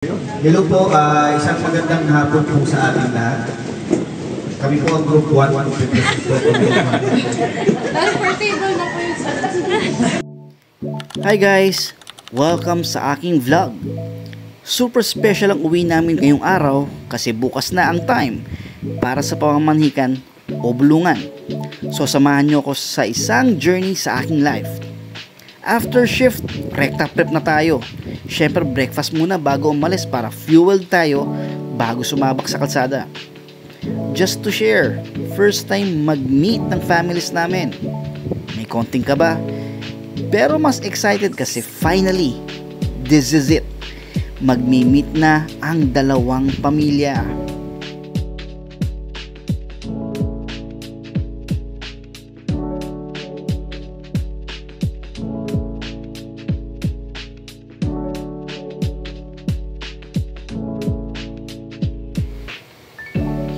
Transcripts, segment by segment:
Hello po, isang magandang hapon po sa ating lahat. Kami po ang Group 1. Hi guys! Welcome sa aking vlog. Super special ang uwi namin ngayong araw kasi bukas na ang time para sa pamamanhikan o bulungan. So samahan nyo ako sa isang journey sa aking life. After shift, rekta prep na tayo. Syempre breakfast muna bago umalis para fuel tayo bago sumabak sa kalsada. Just to share, first time mag-meet ng families namin. May konting kaba, pero mas excited kasi finally, this is it. Magmi-meet na ang dalawang pamilya.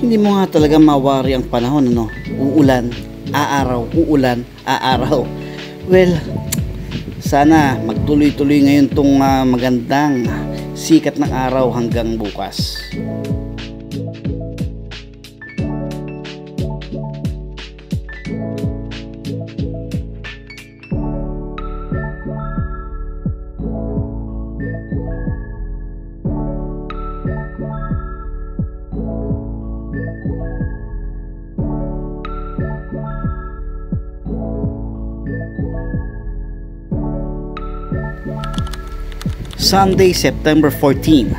Hindi mo nga talaga mawari ang panahon, ano? Uulan, aaraw, uulan, aaraw. Well, sana magtuloy-tuloy ngayon tong magandang sikat ng araw hanggang bukas. Sunday, September 14.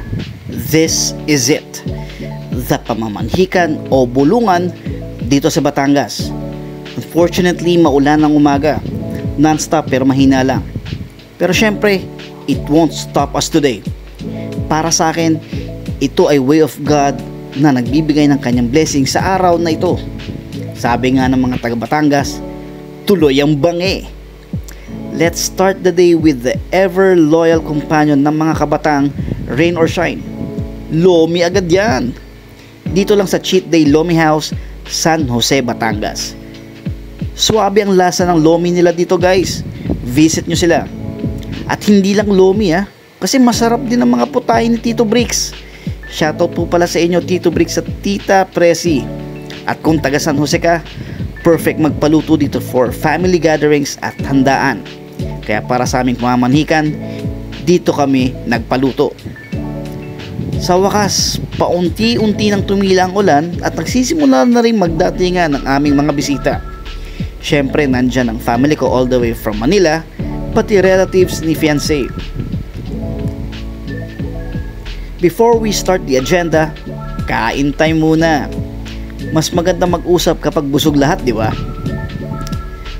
This is it. The pamamanhikan o bulungan dito sa Batangas. Unfortunately, maulan ng umaga. Non-stop pero mahina lang. Pero syempre, it won't stop us today. Para sa akin, ito ay way of God na nagbibigay ng kanyang blessing sa araw na ito. Sabi nga ng mga taga Batangas, tuloy ang bangi. Let's start the day with the ever loyal companion ng mga kabatang rain or shine. Lomi agad yan. Dito lang sa Cheat Day Lomi House, San Jose, Batangas. Suwabe ang lasa ng lomi nila dito guys. Visit nyo sila. At hindi lang lomi kasi masarap din ang mga putahe ni Tito Bricks. Shoutout po pala sa inyo Tito Bricks at Tita Presi. At kung taga San Jose ka, perfect magpaluto dito for family gatherings at handaan. Kaya para sa aming pamamanhikan, dito kami nagpaluto. Sa wakas, paunti-unti nang tumila ang ulan at nagsisimula na rin magdatingan ng aming mga bisita. Syempre, nandyan ang family ko all the way from Manila, pati relatives ni fiancé. Before we start the agenda, kain time muna. Mas maganda mag-usap kapag busog lahat, di ba?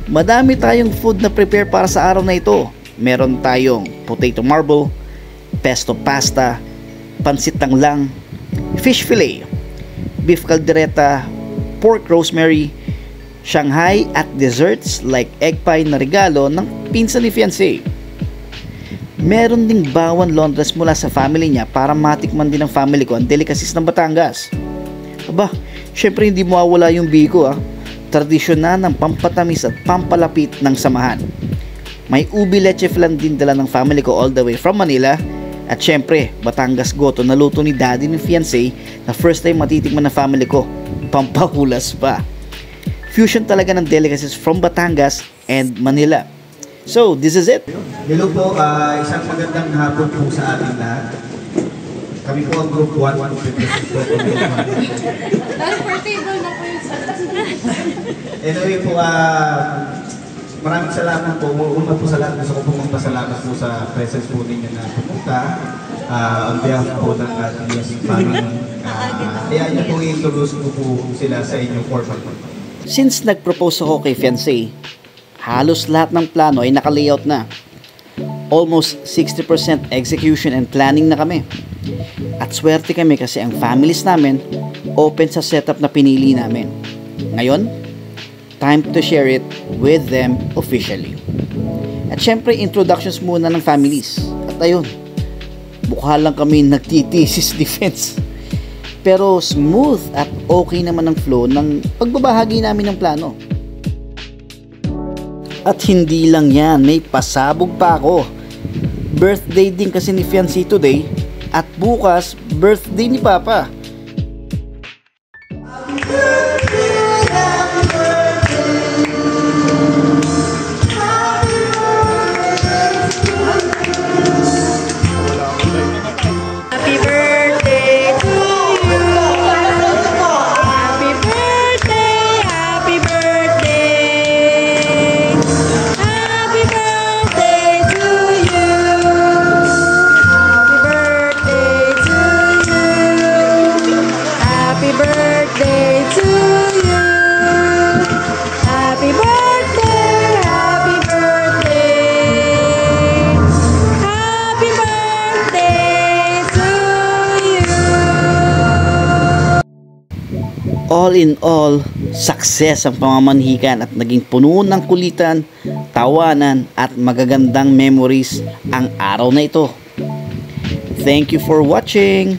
Madami tayong food na prepare para sa araw na ito. Meron tayong potato marble, pesto pasta, pansit lang, fish fillet, beef caldereta, pork rosemary, Shanghai at desserts like egg pie na regalo ng pinsan ni fiancé. Meron ding bawan laundress mula sa family niya para matikman din ng family ko ang delicacies ng Batangas. Aba, syempre hindi mawawala yung biko Tradisyonal ng pampatamis at pampalapit ng samahan. May ubi leche flan din dala ng family ko all the way from Manila. At syempre, Batangas goto na luto ni daddy ni fiancé na first time matitikman ng family ko. Pampahulas pa. Fusion talaga ng delicacies from Batangas and Manila. So, this is it. Hello po, isang magandang hapon po sa ating lahat. Kami po ang Group 1. Anyway po, maraming salamat po. Una po sa lahat, gusto ko pong magpasalamat po sa presence po ninyo na pumunta on behalf po ng ating family. Kaya niyo po i-introduce ko po sila sa inyong corporate. Since nag-propose ako kay fiancé, halos lahat ng plano ay naka-layout na. Almost 60% execution and planning na kami. At swerte kami kasi ang families namin open sa setup na pinili namin. Ngayon, time to share it with them officially. At syempre, introductions muna ng families. At ayun, mukha lang kami nagtitisis defense. Pero smooth at okay naman ang flow ng pagbabahagi namin ng plano. At hindi lang yan, may pasabog pa ako. Birthday din kasi ni fiancé today At bukas, birthday ni Papa. Happy birthday to you. Happy birthday, happy birthday. Happy birthday to you. Happy birthday to you. Happy birthday to you. Happy birthday, happy birthday. Happy birthday to you. All in all, success ang pamamanhikan at naging puno ng kulitan, tawanan at magagandang memories ang araw na ito. Thank you for watching!